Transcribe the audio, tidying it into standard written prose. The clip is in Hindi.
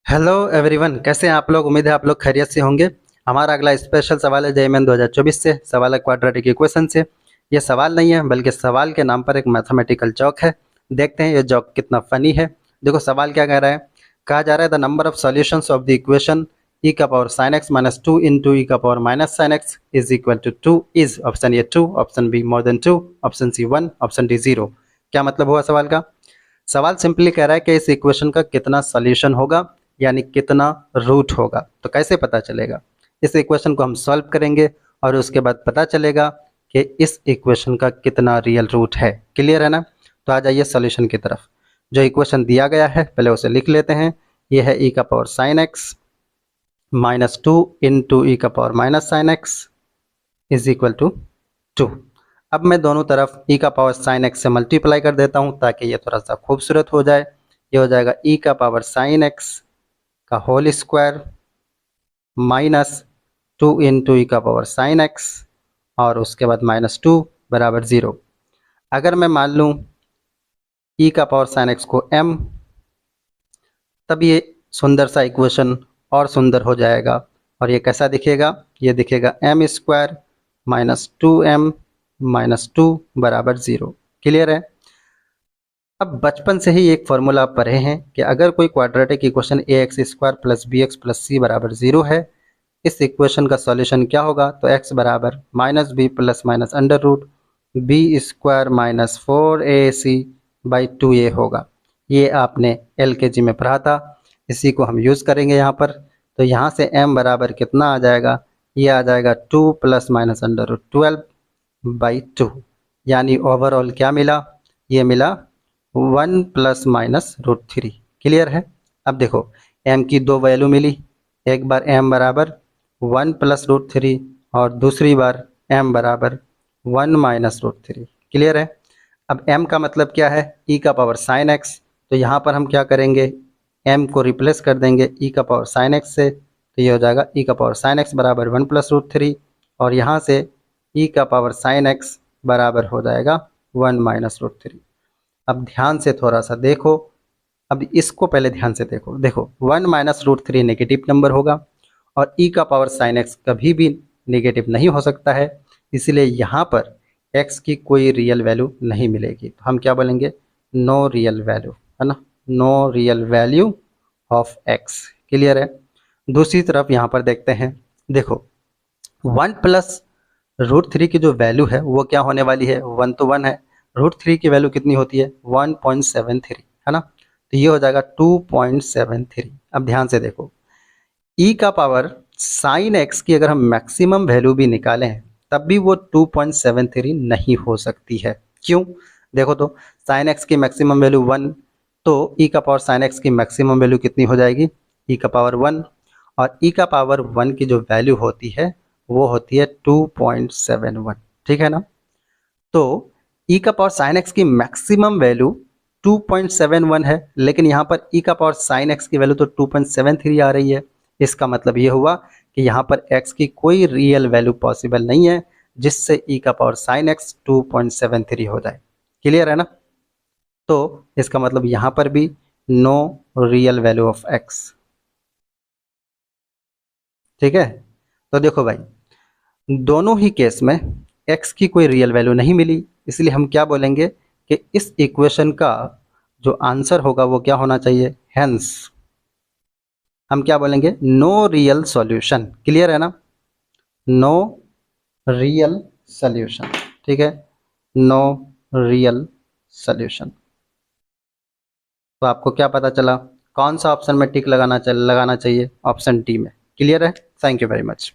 हेलो एवरीवन, कैसे हैं आप लोग। उम्मीद है आप लोग खैरियत से होंगे। हमारा अगला स्पेशल सवाल है जेईई मेन 2024 से। सवाल है क्वाड्रेटिक इक्वेशन से। ये सवाल नहीं है बल्कि सवाल के नाम पर एक मैथमेटिकल जॉक है। देखते हैं ये जॉक कितना फनी है। देखो सवाल क्या कह रहा है। कहा जा रहा है the number of solutions of the equation e का power sine x minus two into e का power minus sine x is equal to two is option A two, option B more than two, option C one, option D zero. क्या मतलब हुआ सवाल का। सवाल सिंपली कह रहा है कि इस इक्वेशन का कितना सॉल्यूशन होगा, यानी कितना रूट होगा। तो कैसे पता चलेगा। इस इक्वेशन को हम सॉल्व करेंगे और उसके बाद पता चलेगा कि इस इक्वेशन का कितना रियल रूट है। क्लियर है ना। तो आ जाइए सॉल्यूशन की तरफ। जो इक्वेशन दिया गया है पहले उसे लिख लेते हैं। यह है ई का power sine x minus two into e का power minus sine x is equal to two. अब मैं दोनों तरफ ई का पावर साइन एक्स से मल्टीप्लाई कर देता हूँ ताकि ये थोड़ा सा खूबसूरत हो जाए। ये हो जाएगा ई का पावर साइन एक्स का whole square minus two into e का पावर साइन एक्स और उसके बाद माइनस टू बराबर ज़ीरो। अगर मैं मान लूँ ई का पावर साइन एक्स को m, तब ये सुंदर सा इक्वेशन और सुंदर हो जाएगा। और ये कैसा दिखेगा। ये दिखेगा M square minus two M minus two बराबर ज़ीरो। क्लियर है। अब बचपन से ही एक फॉर्मूला आप पढ़े हैं कि अगर कोई quadratic equation A x square plus B x plus C बराबर ज़ीरो है, इस इक्वेशन का सॉल्यूशन क्या होगा। तो x बराबर minus B plus minus under root B square minus four A C by two A होगा। ये आपने LKG में पढ़ा था। इसी को हम यूज़ करेंगे यहाँ पर। तो यहाँ से m बराबर कितना आ जाएगा। ये आ जाएगा two plus minus under root 12 by two. यानी ओवरऑल क्या मिला। ये मिला one plus minus root three. Clear है। अब देखो m की दो वैल्यू मिली। एक बार m बराबर वन प्लस रूट थ्री और दूसरी बार m बराबर one minus root three. Clear है। अब m का मतलब क्या है, e का पावर साइन x। तो यहाँ पर हम क्या करेंगे, m को रिप्लेस कर देंगे e का पावर साइन x से। तो ये हो जाएगा e का पावर साइन x बराबर वन प्लस रूट थ्री और यहाँ से e का पावर साइन x बराबर हो जाएगा वन माइनस रूट थ्री। अब ध्यान से थोड़ा सा देखो। अब इसको पहले ध्यान से देखो। देखो one minus root three negative number होगा और e का पावर साइन x कभी भी नेगेटिव नहीं हो सकता है। इसलिए यहाँ पर x की कोई रियल वैल्यू नहीं मिलेगी। तो हम क्या बोलेंगे, नो रियल वैल्यू, है ना। No real value of x। Clear है। दूसरी तरफ यहाँ पर देखते हैं। देखो वन प्लस रूट थ्री की जो वैल्यू है वो क्या होने वाली है, वन तो वन है। रूट थ्री की वैल्यू कितनी होती है 1.73, है ना। तो ये हो जाएगा 2.73। अब ध्यान से देखो e का पावर साइन x की अगर हम मैक्सिमम वैल्यू भी निकालें तब भी वो 2.73 नहीं हो सकती है। क्यों। देखो तो साइन x की मैक्सिमम वैल्यू वन, तो e का पावर साइन x की मैक्सिमम वैल्यू कितनी हो जाएगी, e का पावर वन। और e का पावर वन की जो वैल्यू होती है वो होती है 2.71। ठीक है ना। तो e का पावर साइन x की मैक्सिमम वैल्यू 2.71 है, लेकिन यहाँ पर e का पावर साइन x की वैल्यू तो 2.73 आ रही है। इसका मतलब ये हुआ कि यहाँ पर x की कोई रियल वैल्यू पॉसिबल नहीं है जिससे e का पावर साइन x 2.73 हो जाए। क्लियर है ना। तो इसका मतलब यहाँ पर भी no real value of x। ठीक है। तो देखो भाई दोनों ही केस में x की कोई रियल वैल्यू नहीं मिली, इसलिए हम क्या बोलेंगे कि इस इक्वेशन का जो आंसर होगा वो क्या होना चाहिए, हेंस हम क्या बोलेंगे, नो रियल सॉल्यूशन। क्लियर है ना। No real solution. ठीक है। No real solution. तो आपको क्या पता चला, कौन सा ऑप्शन में टिक लगाना चाहिए, ऑप्शन डी में। क्लियर है। Thank you very much.